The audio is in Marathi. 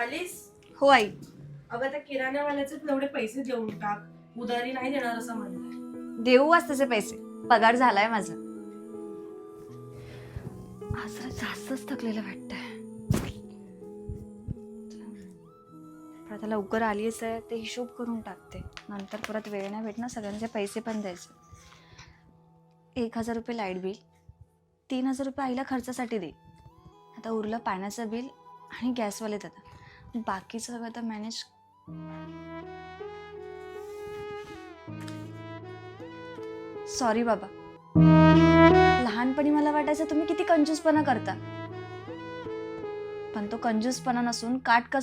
आलीस? हो आई. अगं त्या किराण्यावाल्याचे तेवढे पैसे देऊन टाक, उधारी नाही देणार असं म्हणलंय. देऊ आज त्याचे पैसे, पगार झालाय माझा. आज जरा जास्तच थकलेलं वाटतंय. पण आता लवकर आलीच आहे ते हिशोब करून टाकते, नंतर परत वेळ नाही भेटणार, सगळ्यांचे पैसे पण द्यायचे. 1000 रुपये लाईट बिल, 3000 रुपये आईला खर्चासाठी दे. आता उरलं पाण्याचं बिल आणि गॅसवाले देतात, बाकीचं सगळं तर मॅनेज. सॉरी बाबा, लहानपणी मला वाटायचं तुम्ही किती कंजूसपणा करता, पण तो कंजूसपणा नसून काटकसर